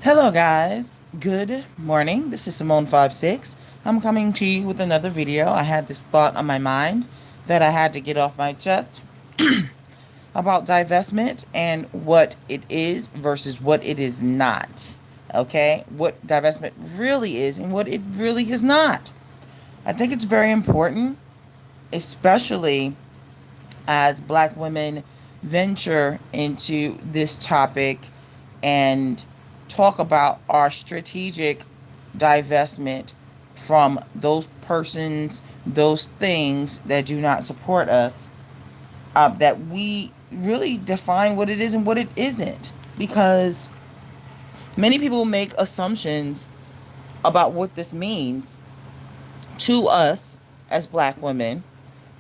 Hello guys, good morning. This is Simone56. I'm coming to you with another video. I had this thought on my mind that I had to get off my chest about divestment and what it is versus what it is not. Okay? What divestment really is and what it really is not. I think it's very important, especially as black women venture into this topic and talk about our strategic divestment from those persons, those things that do not support us, that we really define what it is and what it isn't. Because many people make assumptions about what this means to us as black women,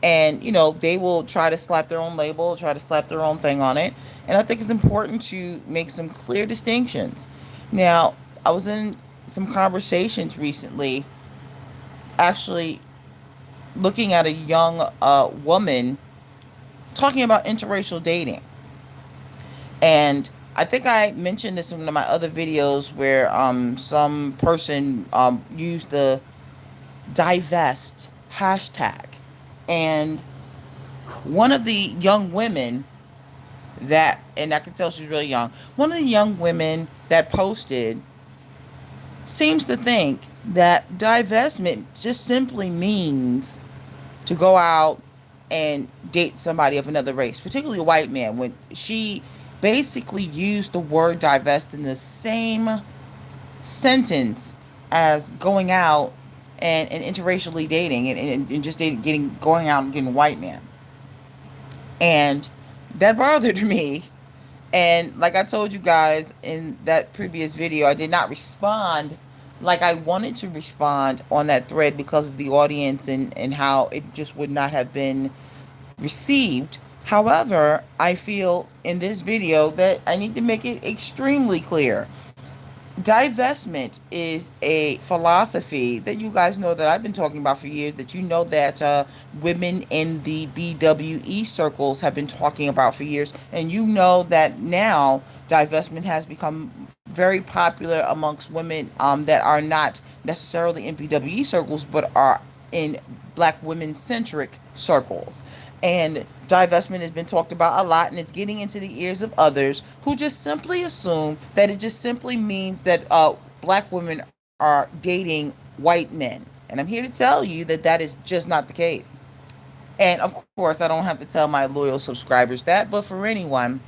and they will try to slap their own label, try to slap their own thing on it. And I think it's important to make some clear distinctions. Now, I was in some conversations recently, actually looking at a young woman talking about interracial dating. And I think I mentioned this in one of my other videos where some person used the divest hashtag. And one of the young women and I can tell she's really young, one of the young women that posted seems to think that divestment just simply means to go out and date somebody of another race, particularly a white man, when she basically used the word divest in the same sentence as going out and interracially dating and just going out and getting a white man. And that bothered me. And like I told you guys in that previous video, I did not respond like I wanted to respond on that thread because of the audience and how it just would not have been received. However, I feel in this video that I need to make it extremely clear. Divestment is a philosophy that you guys know that I've been talking about for years, that that women in the BWE circles have been talking about for years. And you know that now divestment has become very popular amongst women that are not necessarily in BWE circles, but are in black women-centric circles. And divestment has been talked about a lot, and it's getting into the ears of others who just simply assume that it just simply means that black women are dating white men. And I'm here to tell you that that is just not the case. And of course, I don't have to tell my loyal subscribers that, but for anyone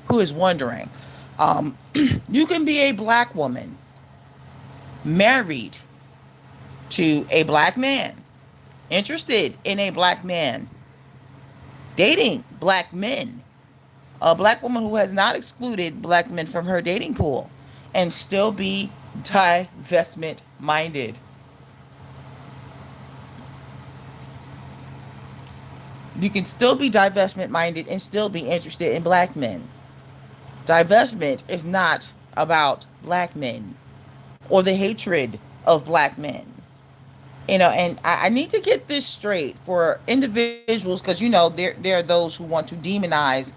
who is wondering, you can be a black woman married to a black man, interested in a black man, dating black men, a black woman who has not excluded black men from her dating pool, and still be divestment minded. You can still be divestment minded and still be interested in black men. Divestment is not about black men or the hatred of black men. And I need to get this straight for individuals, because there are those who want to demonize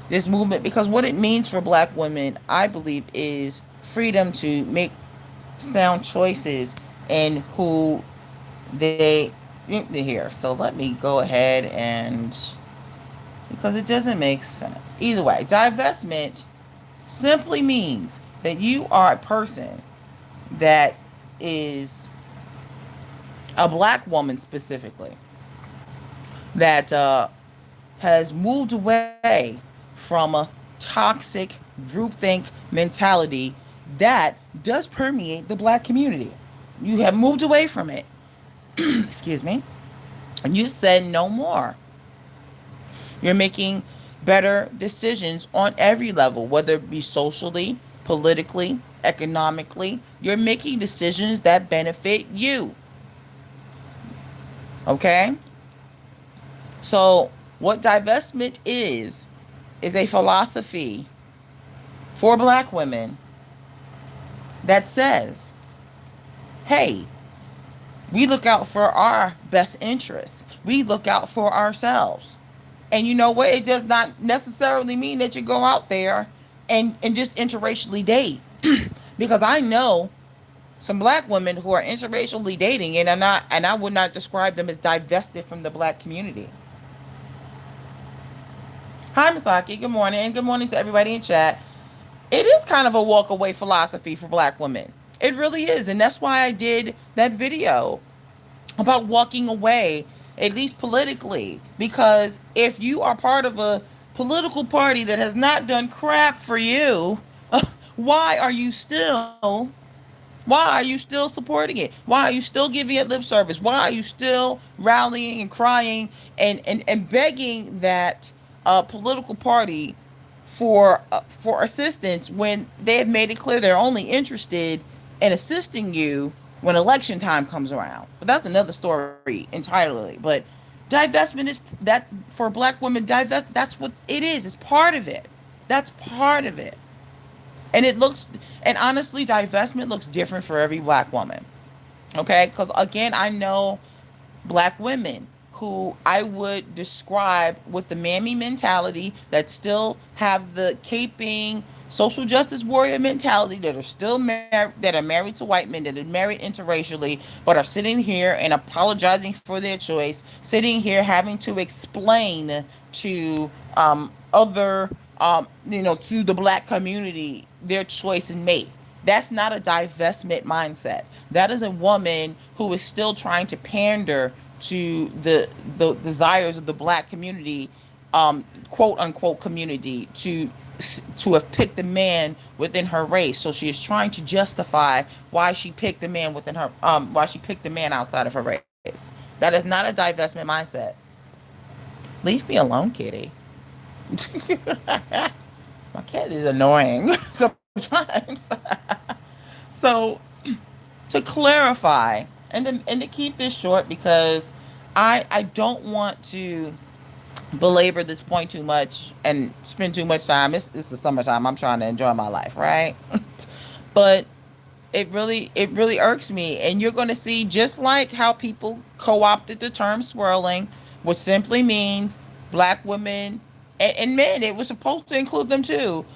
this movement, because what it means for black women, I believe, is freedom to make sound choices in who they here. So let me go ahead, and because it doesn't make sense either way, divestment simply means that you are a person that is a black woman specifically that has moved away from a toxic groupthink mentality that does permeate the black community. You have moved away from it. Excuse me. And you said no more. You're making better decisions on every level, whether it be socially, politically, economically. You're making decisions that benefit you. Okay? So, what divestment is a philosophy for black women that says, hey, we look out for our best interests. We look out for ourselves. And you know what? It does not necessarily mean that you go out there and just interracially date. Because I know some black women who are interracially dating and are not, and I would not describe them as divested from the black community. Hi, Misaki. Good morning, and good morning to everybody in chat. It is kind of a walk away philosophy for black women. It really is, and that's why I did that video about walking away, at least politically. Because if you are part of a political party that has not done crap for you, why are you still why are you still supporting it? Why are you still giving it lip service? Why are you still rallying and crying and begging that political party for assistance when they have made it clear they're only interested in assisting you when election time comes around? But that's another story entirely. But divestment is that for black women. That's what it is. It's part of it. That's part of it. And it looks, and honestly, divestment looks different for every black woman. Okay? Because again, I know black women who I would describe with the mammy mentality that still have the caping social justice warrior mentality, that are still married, that are married to white men, that are married interracially, but are sitting here and apologizing for their choice, sitting here having to explain to other to the black community their choice and mate. That's not a divestment mindset. That is a woman who is still trying to pander to the desires of the black community, quote unquote community, to have picked a man within her race. So she is trying to justify why she picked a man within her why she picked a man outside of her race. That is not a divestment mindset. Leave me alone, kitty. My cat is annoying sometimes. So to clarify and to keep this short, because I don't want to belabor this point too much and spend too much time. It's the summertime. I'm trying to enjoy my life, right? But it really irks me. And you're going to see, just like how people co-opted the term swirling, which simply means black women and men. It was supposed to include them too.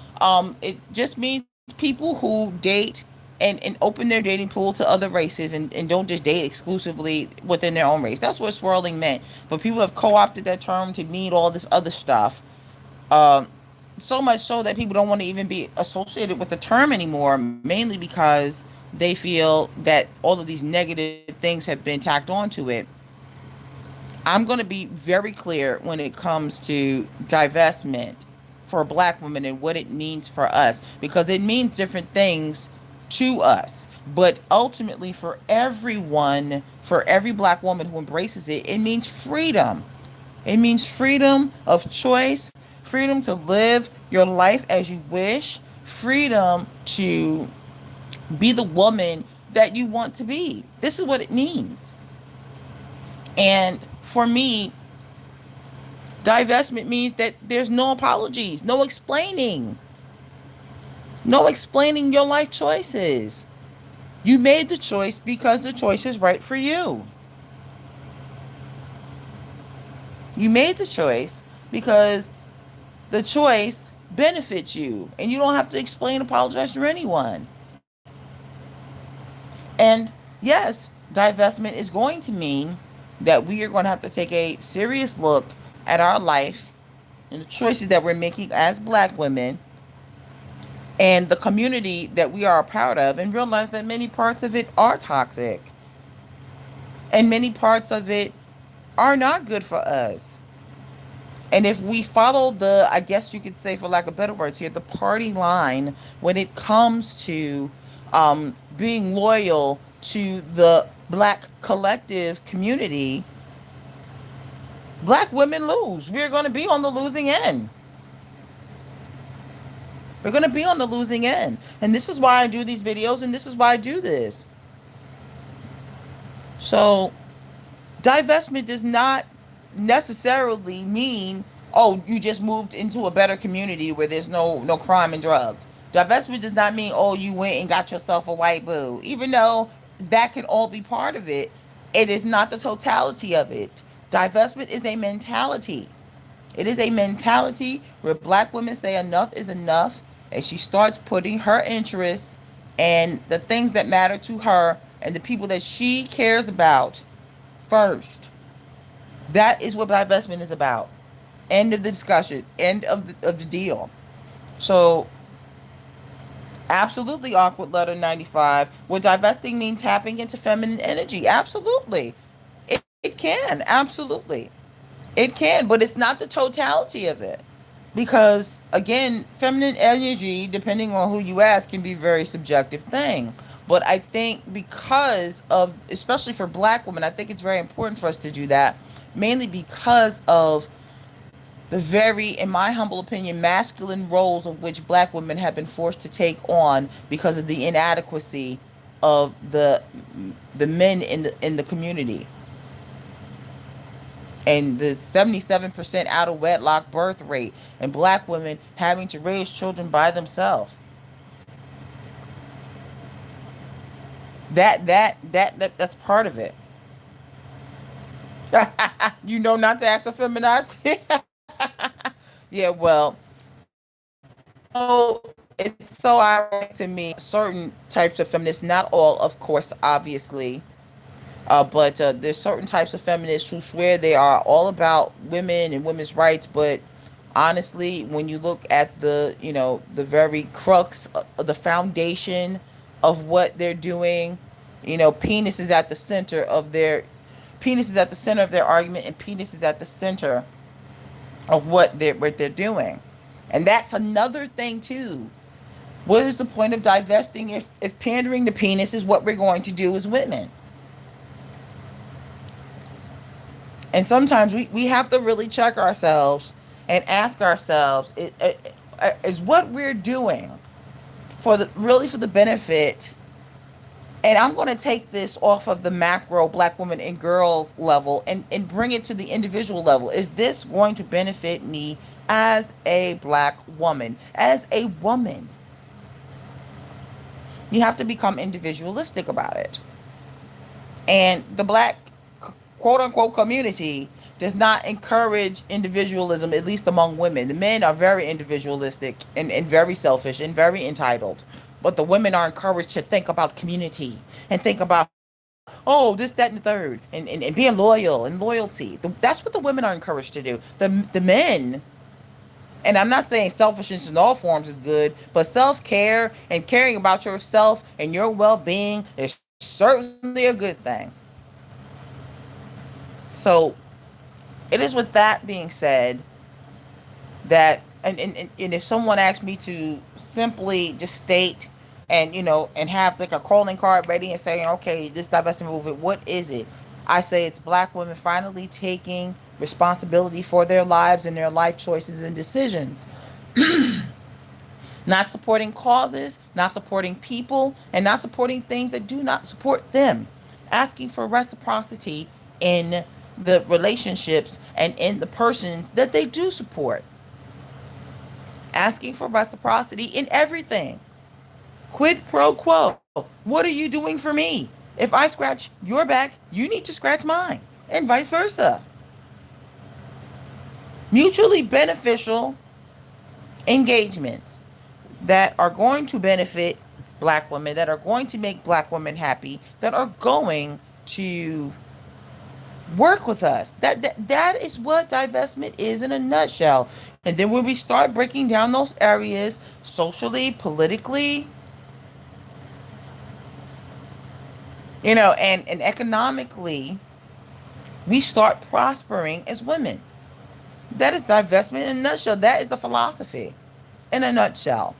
It just means people who date and open their dating pool to other races, and don't just date exclusively within their own race. That's what swirling meant. But people have co-opted that term to mean all this other stuff. Um, so much so that people don't want to even be associated with the term anymore, mainly because they feel that all of these negative things have been tacked onto it. I'm going to be very clear when it comes to divestment for black women and what it means for us, because it means different things to us. But ultimately, for everyone, for every black woman who embraces it, it means freedom. It means freedom of choice, freedom to live your life as you wish, freedom to be the woman that you want to be. This is what it means. And for me, divestment means that there's no apologies, no explaining your life choices. You made the choice because the choice is right for you. You made the choice because the choice benefits you, and you don't have to explain, apologize to anyone. And yes, divestment is going to mean that we are going to have to take a serious look at our life and the choices that we're making as black women and the community that we are a part of, and realize that many parts of it are toxic and many parts of it are not good for us. And if we follow the, I guess you could say, for lack of better words here, the party line when it comes to being loyal to the black collective community, black women lose. We're going to be on the losing end. We're going to be on the losing end. And this is why I do these videos, and this is why I do this. So, divestment does not necessarily mean, oh, you just moved into a better community where there's no crime and drugs. Divestment does not mean, oh, you went and got yourself a white boo. Even though that can all be part of it, it is not the totality of it. Divestment is a mentality. It is a mentality where black women say enough is enough, and she starts putting her interests and the things that matter to her and the people that she cares about first. That is what divestment is about. End of the discussion. End of the deal. So, absolutely awkward letter 95. Would divesting mean tapping into feminine energy? Absolutely. It can. Absolutely. It can, but it's not the totality of it. Because again, feminine energy, depending on who you ask, can be a very subjective thing. But I think because of, especially for black women, I think it's very important for us to do that, mainly because of the very, in my humble opinion, masculine roles of which black women have been forced to take on because of the inadequacy of the men in the community, and the 77% out of wedlock birth rate, and black women having to raise children by themselves. That's part of it. You know not to ask a feminazi. Yeah, well, so it's so ironic to me. Certain types of feminists, not all, of course, obviously, but there's certain types of feminists who swear they are all about women and women's rights, but honestly, when you look at the very crux, the foundation of what they're doing, penis is at the center of their argument, and penis is at the center of what they're doing. And that's another thing too. What is the point of divesting if pandering to penis is what we're going to do as women? And sometimes we have to really check ourselves and ask ourselves, is what we're doing for the benefit? And I'm going to take this off of the macro black woman and girls level and bring it to the individual level. Is this going to benefit me as a black woman? As a woman, you have to become individualistic about it. And the black quote unquote community does not encourage individualism, at least among women. The men are very individualistic and very selfish and very entitled. But the women are encouraged to think about community and think about, oh, this, that, and the third, and being loyal and loyalty. That's what the women are encouraged to do. The men, and I'm not saying selfishness in all forms is good, but self-care and caring about yourself and your well-being is certainly a good thing. So it is with that being said that, and if someone asks me to simply just state and have like a calling card ready and saying, okay, this divestment movement, what is it? I say it's black women finally taking responsibility for their lives and their life choices and decisions. Not supporting causes, not supporting people, and not supporting things that do not support them. Asking for reciprocity in the relationships and in the persons that they do support. Asking for reciprocity in everything. Quid pro quo. What are you doing for me? If I scratch your back, you need to scratch mine, and vice versa. Mutually beneficial engagements that are going to benefit black women, that are going to make black women happy, that are going to work with us. That is what divestment is in a nutshell. And then when we start breaking down those areas socially, politically, and economically, we start prospering as women. That is divestment in a nutshell. That is the philosophy in a nutshell.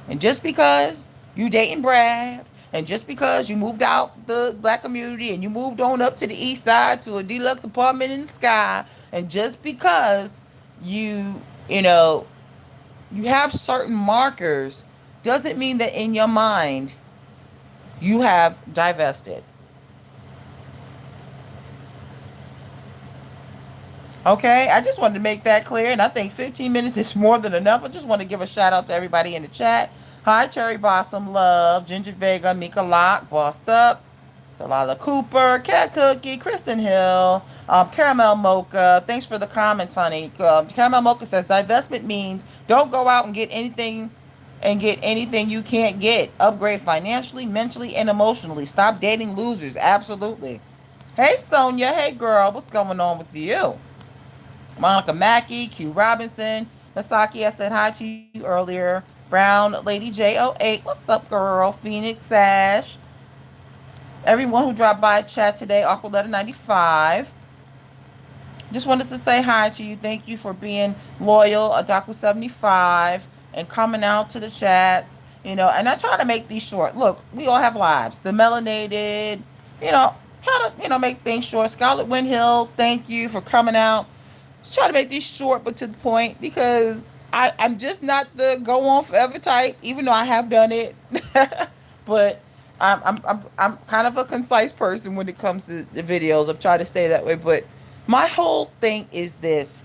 And just because you dating Brad, and just because you moved out the black community and you moved on up to the east side to a deluxe apartment in the sky, and just because you have certain markers, doesn't mean that in your mind you have divested. Okay, I just wanted to make that clear, and I think 15 minutes is more than enough. I just want to give a shout out to everybody in the chat. Hi, Cherry Blossom Love, Ginger Vega, Mika Locke, Bossed Up, Delilah Cooper, Cat Cookie, Kristen Hill, Caramel Mocha. Thanks for the comments, honey. Caramel Mocha says divestment means don't go out and get anything and get anything you can't get. Upgrade financially, mentally, and emotionally. Stop dating losers. Absolutely. Hey, Sonia. Hey, girl. What's going on with you? Monica Mackey, Q Robinson, Masaki. I said hi to you earlier. Brown, Lady J08. What's up, girl? Phoenix Ash. Everyone who dropped by chat today. Aqua Letter 95. Just wanted to say hi to you. Thank you for being loyal, Adaku75, and coming out to the chats. And I try to make these short. Look, we all have lives. The melanated, try to, make things short. Scarlet Windhill, thank you for coming out. Just try to make these short but to the point, because I'm just not the go on forever type, even though I have done it. But I'm kind of a concise person when it comes to the videos. I've tried to stay that way, but my whole thing is this.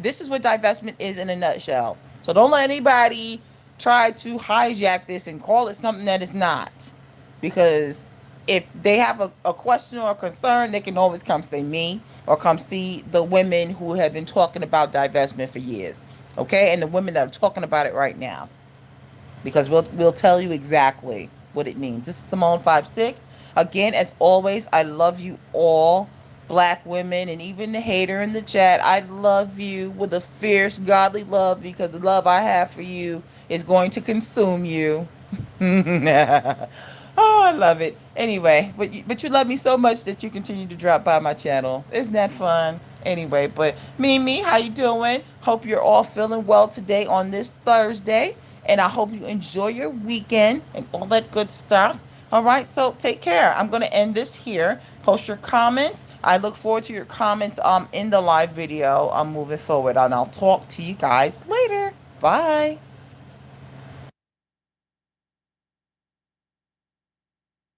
This is what divestment is in a nutshell. So don't let anybody try to hijack this and call it something that is not. Because if they have a question or a concern, they can always come see me or come see the women who have been talking about divestment for years. Okay? And the women that are talking about it right now. Because we'll tell you exactly what it means. This is Simone56. Again, as always, I love you all. Black women and even the hater in the chat, I love you with a fierce godly love, because the love I have for you is going to consume you. Oh, I love it. Anyway, but you love me so much that you continue to drop by my channel. Isn't that fun? Anyway, but Mimi, how you doing? Hope you're all feeling well today on this Thursday, and I hope you enjoy your weekend and all that good stuff. All right, so take care. I'm going to end this here. Post your comments. I look forward to your comments in the live video moving forward, and I'll talk to you guys later. Bye.